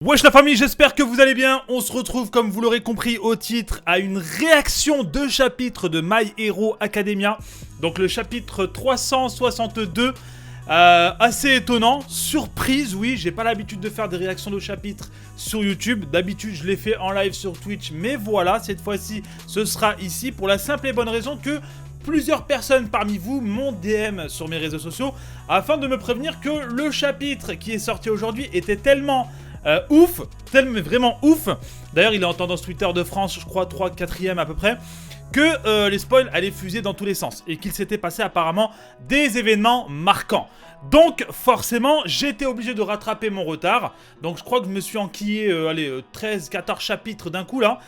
Wesh la famille, j'espère que vous allez bien. On se retrouve, comme vous l'aurez compris au titre, à une réaction de chapitre de My Hero Academia. Donc le chapitre 362, assez étonnant, surprise, oui, j'ai pas l'habitude de faire des réactions de chapitres sur YouTube. D'habitude je les fais en live sur Twitch, mais voilà, cette fois-ci ce sera ici pour la simple et bonne raison que plusieurs personnes parmi vous m'ont DM sur mes réseaux sociaux afin de me prévenir que le chapitre qui est sorti aujourd'hui était tellement ouf, tellement vraiment ouf. D'ailleurs il est en tendance Twitter de France, je crois 3/4e à peu près, que les spoils allaient fuser dans tous les sens et qu'il s'était passé apparemment des événements marquants. Donc forcément j'étais obligé de rattraper mon retard. Donc je crois que je me suis enquillé 13-14 chapitres d'un coup là.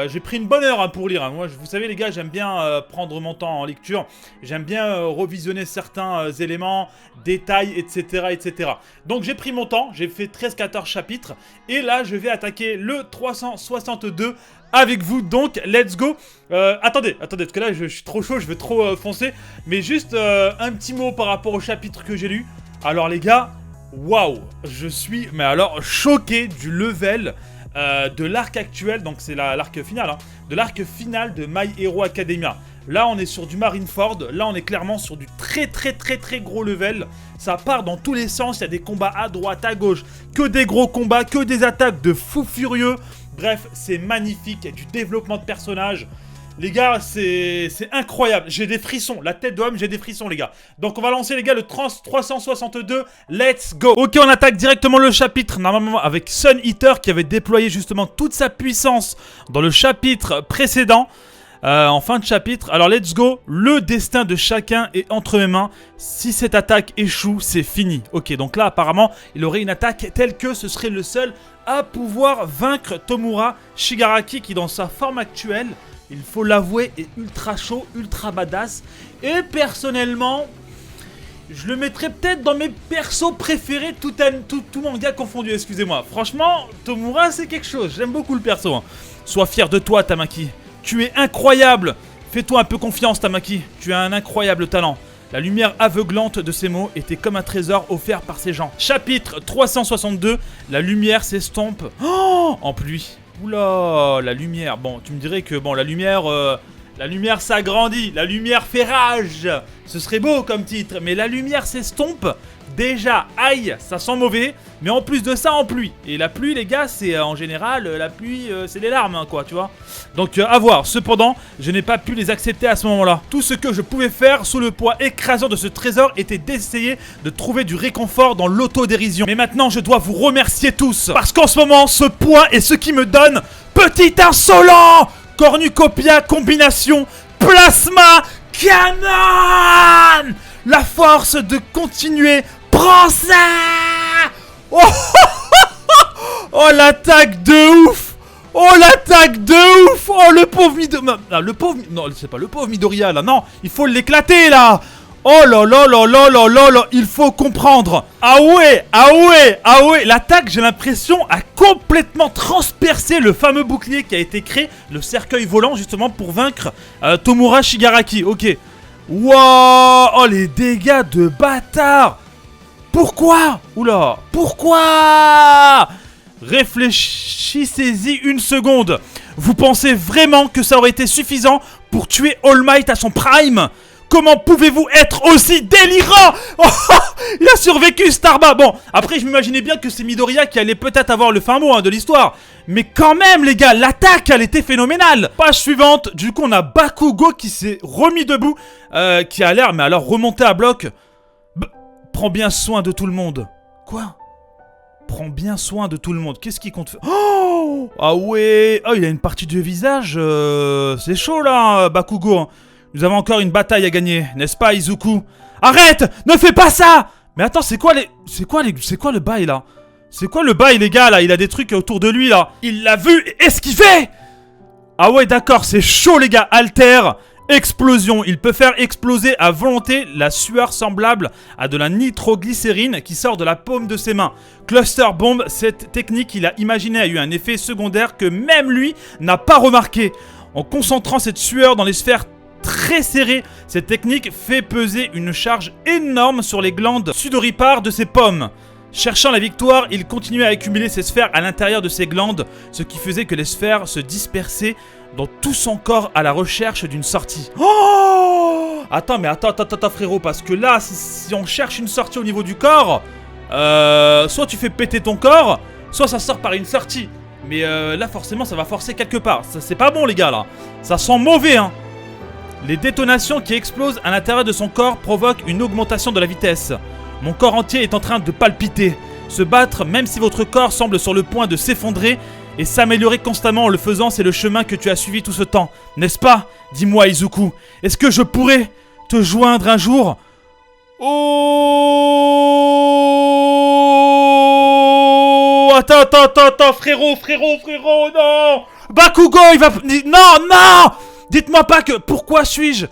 J'ai pris une bonne heure hein, pour lire. Moi, vous savez les gars, j'aime bien prendre mon temps en lecture. J'aime bien revisionner certains éléments, détails, etc. etc. Donc j'ai pris mon temps, j'ai fait 13-14 chapitres. Et là, je vais attaquer le 362 avec vous. Donc, let's go. Attendez, parce que là, je suis trop chaud, je veux trop foncer. Mais juste un petit mot par rapport au chapitre que j'ai lu. Alors les gars, waouh, je suis, mais alors, choqué du level de l'arc actuel, donc c'est l'arc final, hein, de l'arc final de My Hero Academia. Là on est sur du Marineford, là on est clairement sur du très gros level. Ça part dans tous les sens, il y a des combats à droite, à gauche, que des gros combats, que des attaques de fous furieux. Bref, c'est magnifique, il y a du développement de personnages. Les gars, c'est incroyable, j'ai des frissons, la tête d'homme, j'ai des frissons les gars. Donc on va lancer les gars le 362, let's go. Ok, on attaque directement le chapitre, normalement avec Sun Eater qui avait déployé justement toute sa puissance dans le chapitre précédent. En fin de chapitre, alors let's go, le destin de chacun est entre mes mains. Si cette attaque échoue, c'est fini. Ok, donc là apparemment, il aurait une attaque telle que ce serait le seul à pouvoir vaincre Tomura Shigaraki qui dans sa forme actuelle, il faut l'avouer, est ultra chaud, ultra badass. Et personnellement, je le mettrais peut-être dans mes persos préférés, tout manga confondu, excusez-moi. Franchement, Tomura c'est quelque chose, j'aime beaucoup le perso. Hein. Sois fier de toi Tamaki, tu es incroyable. Fais-toi un peu confiance Tamaki, tu as un incroyable talent. La lumière aveuglante de ces mots était comme un trésor offert par ces gens. Chapitre 362, la lumière s'estompe en pluie. Oula, la lumière. Bon, tu me dirais que bon, la lumière s'agrandit, la lumière fait rage. Ce serait beau comme titre, mais la lumière s'estompe. Déjà, aïe, ça sent mauvais. Mais en plus de ça, en pluie. Et la pluie, les gars, c'est en général, la pluie, c'est des larmes, hein, quoi, tu vois. Donc, à voir. Cependant, je n'ai pas pu les accepter à ce moment-là. Tout ce que je pouvais faire sous le poids écrasant de ce trésor était d'essayer de trouver du réconfort dans l'autodérision. Mais maintenant, je dois vous remercier tous. Parce qu'en ce moment, ce poids est ce qui me donne petit insolent cornucopia combination plasma canon. La force de continuer. Prends ça. Oh, oh l'attaque de ouf. Oh l'attaque de ouf. Oh le pauvre Midoriya. Non, c'est pas le pauvre Midoriya là. Non, il faut l'éclater là. Oh là là là là là là là. Il faut comprendre. Ah ouais. L'attaque, j'ai l'impression, a complètement transpercé le fameux bouclier qui a été créé, le cercueil volant justement pour vaincre Tomura Shigaraki. Ok. Wow. Oh les dégâts de bâtard. Pourquoi? Oula. Pourquoi? Réfléchissez-y une seconde. Vous pensez vraiment que ça aurait été suffisant pour tuer All Might à son prime? Comment pouvez-vous être aussi délirant? Oh, il a survécu Starba. Bon, après je m'imaginais bien que c'est Midoriya qui allait peut-être avoir le fin mot hein, de l'histoire. Mais quand même les gars, l'attaque elle était phénoménale. Page suivante, du coup on a Bakugo qui s'est remis debout, qui a l'air mais alors remonté à bloc. Prends bien soin de tout le monde. Quoi? Prends bien soin de tout le monde. Qu'est-ce qu'il compte faire? Oh! Ah ouais. Oh il a une partie du visage, c'est chaud là Bakugo. Nous avons encore une bataille à gagner, n'est-ce pas Izuku? Arrête! Ne fais pas ça! Mais attends, c'est quoi le bail là? C'est quoi le bail les gars là? Il a des trucs autour de lui là. Il l'a vu esquiver! Ah ouais d'accord, c'est chaud les gars. Alter, explosion. Il peut faire exploser à volonté la sueur semblable à de la nitroglycérine qui sort de la paume de ses mains. Cluster bomb, cette technique qu'il a imaginée a eu un effet secondaire que même lui n'a pas remarqué. En concentrant cette sueur dans les sphères très serré. Cette technique fait peser une charge énorme sur les glandes sudoripares de ses pommes. Cherchant la victoire, il continuait à accumuler ses sphères à l'intérieur de ses glandes, ce qui faisait que les sphères se dispersaient dans tout son corps à la recherche d'une sortie. Oh! Attends, frérot, parce que là, si on cherche une sortie au niveau du corps, soit tu fais péter ton corps, soit ça sort par une sortie. Mais là, forcément, ça va forcer quelque part. Ça, c'est pas bon, les gars, là. Ça sent mauvais, hein. Les détonations qui explosent à l'intérieur de son corps provoquent une augmentation de la vitesse. Mon corps entier est en train de palpiter, se battre même si votre corps semble sur le point de s'effondrer et s'améliorer constamment en le faisant, c'est le chemin que tu as suivi tout ce temps, n'est-ce pas? Dis-moi Izuku, est-ce que je pourrais te joindre un jour? Oh! Attends, frérot, non! Bakugo, il va... Non! Dites-moi pas que... Pourquoi suis-je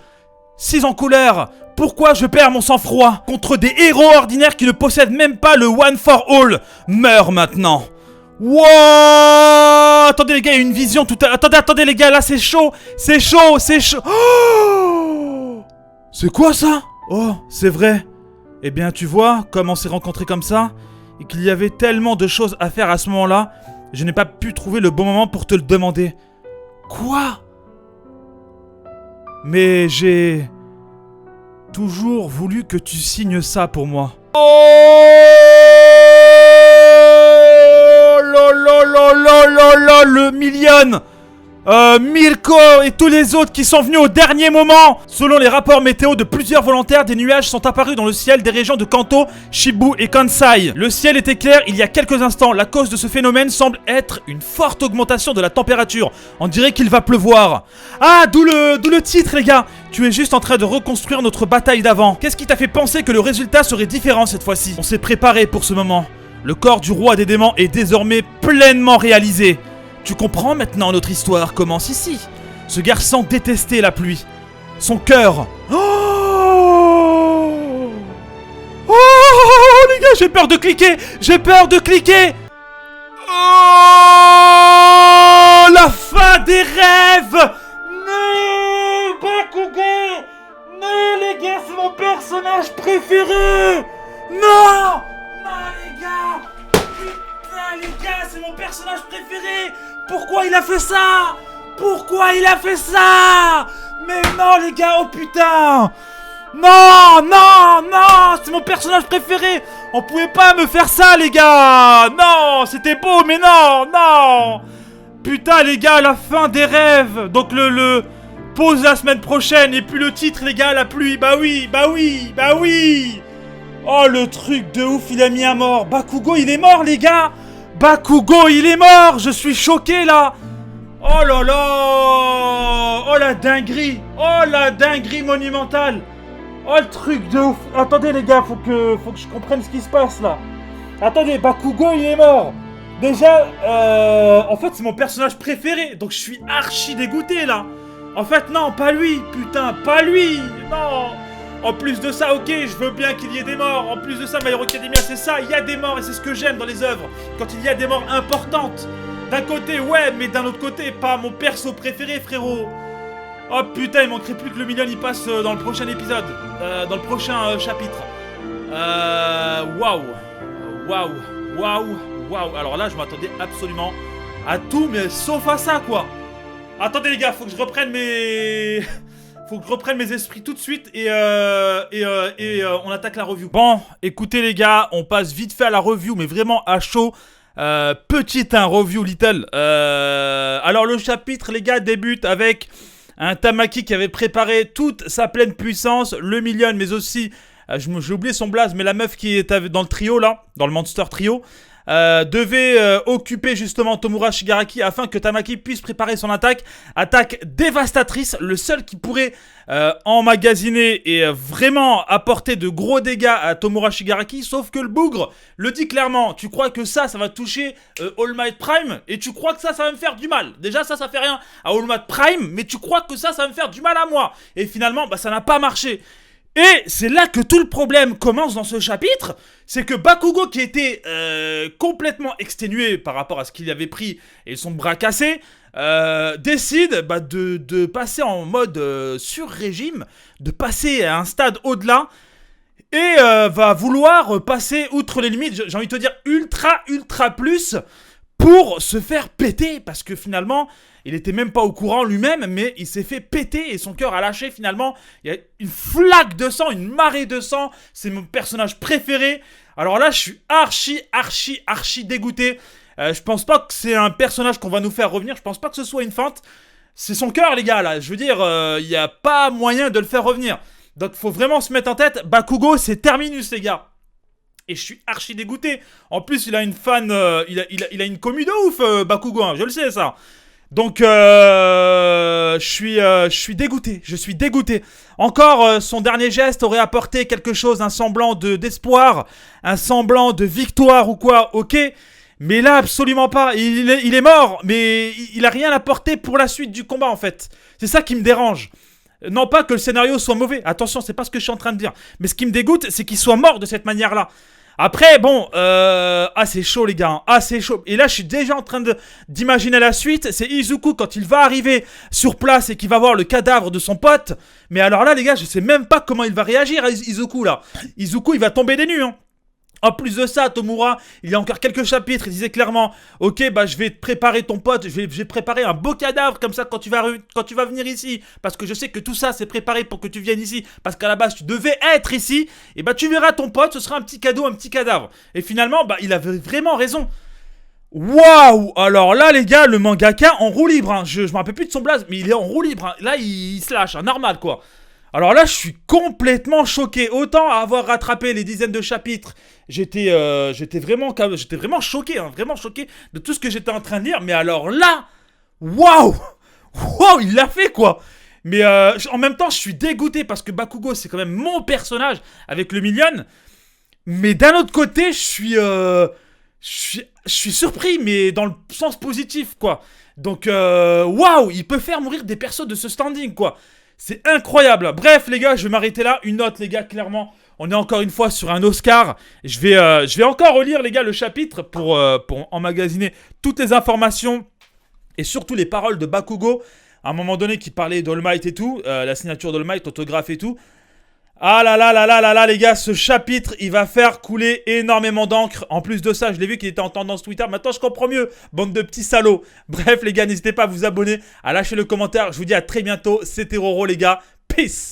si en colère? Pourquoi je perds mon sang-froid contre des héros ordinaires qui ne possèdent même pas le One for All? Meurs maintenant. Wow! Attendez les gars, il y a une vision tout à... Attendez les gars, là c'est chaud. Oh! C'est quoi ça? Oh, c'est vrai. Eh bien tu vois, comme on s'est rencontrés comme ça, et qu'il y avait tellement de choses à faire à ce moment-là, je n'ai pas pu trouver le bon moment pour te le demander. Quoi? Mais j'ai... toujours voulu que tu signes ça pour moi. Oh là, le Million, Milko et tous les autres qui sont venus au dernier moment. Selon les rapports météo de plusieurs volontaires, des nuages sont apparus dans le ciel des régions de Kanto, Shibu et Kansai. Le ciel était clair il y a quelques instants. La cause de ce phénomène semble être une forte augmentation de la température. On dirait qu'il va pleuvoir. Ah, d'où le titre les gars. Tu es juste en train de reconstruire notre bataille d'avant. Qu'est-ce qui t'a fait penser que le résultat serait différent cette fois-ci? On s'est préparé pour ce moment. Le corps du roi des démons est désormais pleinement réalisé. Tu comprends maintenant notre histoire commence ici. Ce garçon détestait la pluie. Son cœur... Oh les gars, j'ai peur de cliquer. Oh, la fin des rêves. Non, Bakugo. Non les gars, c'est mon personnage préféré. Non les gars. Putain les gars, c'est mon personnage préféré. Pourquoi il a fait ça? Mais non les gars, oh putain. Non, c'est mon personnage préféré. On pouvait pas me faire ça les gars. Non, c'était beau mais non. Putain les gars, la fin des rêves. Donc le pause la semaine prochaine. Et puis le titre les gars, la pluie. Bah oui. Oh le truc de ouf, il a mis à mort. Bakugo il est mort les gars. Je suis choqué là. Oh là là. Oh la dinguerie monumentale. Oh le truc de ouf. Attendez les gars, faut que je comprenne ce qui se passe là. Attendez, Bakugo il est mort. Déjà, en fait c'est mon personnage préféré. Donc je suis archi dégoûté là. En fait non, pas lui. Putain, pas lui. Non. En plus de ça, ok, je veux bien qu'il y ait des morts. En plus de ça, My Hero Academia, c'est ça, il y a des morts et c'est ce que j'aime dans les œuvres. Quand il y a des morts importantes. D'un côté, ouais, mais d'un autre côté, pas mon perso préféré, frérot. Oh putain, il manquerait plus que le Million il passe dans le prochain épisode. Dans le prochain chapitre. Waouh. Alors là, je m'attendais absolument à tout, mais sauf à ça, quoi. Attendez les gars, faut que je reprenne mes... esprits tout de suite et on attaque la review. Bon, écoutez les gars, on passe vite fait à la review, mais vraiment à chaud. Petite review little. Alors le chapitre les gars débute avec un Tamaki qui avait préparé toute sa pleine puissance, le Million, mais aussi, j'ai oublié son blaze, mais la meuf qui est dans le trio là, dans le Monster Trio. Devait occuper justement Tomura Shigaraki afin que Tamaki puisse préparer son attaque dévastatrice, le seul qui pourrait emmagasiner et vraiment apporter de gros dégâts à Tomura Shigaraki, sauf que le bougre le dit clairement, tu crois que ça va toucher All Might Prime et tu crois que ça va me faire du mal. Déjà ça fait rien à All Might Prime, mais tu crois que ça va me faire du mal à moi. Et finalement ça n'a pas marché. Et c'est là que tout le problème commence dans ce chapitre, c'est que Bakugo qui était complètement exténué par rapport à ce qu'il avait pris et son bras cassé, décide de passer en mode sur-régime, de passer à un stade au-delà et va vouloir passer outre les limites, j'ai envie de te dire ultra plus, pour se faire péter, parce que finalement, il était même pas au courant lui-même, mais il s'est fait péter et son cœur a lâché finalement. Il y a une flaque de sang, une marée de sang, c'est mon personnage préféré. Alors là, je suis archi dégoûté. Je pense pas que c'est un personnage qu'on va nous faire revenir, je pense pas que ce soit une feinte. C'est son cœur, les gars, là. Je veux dire, il n'y a pas moyen de le faire revenir. Donc, faut vraiment se mettre en tête. Bakugo, c'est terminus, les gars. Et je suis archi dégoûté. En plus, il a une fan... il a une commu de ouf, Bakugo. Hein, je le sais, ça. Donc, je suis dégoûté. Je suis dégoûté. Encore, son dernier geste aurait apporté quelque chose, un semblant d'espoir, un semblant de victoire ou quoi. Ok. Mais là, absolument pas. Il est mort, mais il a rien apporté pour la suite du combat, en fait. C'est ça qui me dérange. Non pas que le scénario soit mauvais. Attention, c'est pas ce que je suis en train de dire. Mais ce qui me dégoûte, c'est qu'il soit mort de cette manière-là. Après, bon, c'est chaud, les gars. C'est chaud. Et là, je suis déjà en train d'imaginer la suite. C'est Izuku quand il va arriver sur place et qu'il va voir le cadavre de son pote. Mais alors là, les gars, je sais même pas comment il va réagir, Izuku, là. Izuku, il va tomber des nues, hein. En plus de ça, Tomura, il y a encore quelques chapitres, il disait clairement, ok, bah je vais te préparer ton pote, je vais préparer un beau cadavre, comme ça quand tu vas venir ici, parce que je sais que tout ça c'est préparé pour que tu viennes ici, parce qu'à la base tu devais être ici, et bah tu verras ton pote, ce sera un petit cadeau, un petit cadavre. Et finalement, bah il avait vraiment raison. Waouh! Alors là, les gars, le mangaka en roue libre, hein. Je me rappelle plus de son blaze, mais il est en roue libre, hein. Là, il se lâche, hein, normal quoi. Alors là, je suis complètement choqué. Autant avoir rattrapé les dizaines de chapitres, j'étais vraiment choqué, hein, vraiment choqué de tout ce que j'étais en train de lire. Mais alors là, waouh, il l'a fait quoi. Mais en même temps, je suis dégoûté parce que Bakugo, c'est quand même mon personnage avec le Million. Mais d'un autre côté, je suis surpris, mais dans le sens positif quoi. Donc waouh, il peut faire mourir des persos de ce standing quoi. C'est incroyable. Bref, les gars, je vais m'arrêter là. Une note, les gars, clairement. On est encore une fois sur un Oscar. Je vais encore relire, les gars, le chapitre pour emmagasiner toutes les informations et surtout les paroles de Bakugo. À un moment donné, qui parlait d'All Might et tout. La signature d'All Might, autographe et tout. Ah là là là là là là, les gars, ce chapitre, il va faire couler énormément d'encre. En plus de ça, je l'ai vu qu'il était en tendance Twitter. Maintenant, je comprends mieux, bande de petits salauds. Bref, les gars, n'hésitez pas à vous abonner, à lâcher le commentaire. Je vous dis à très bientôt. C'était Roro, les gars. Peace.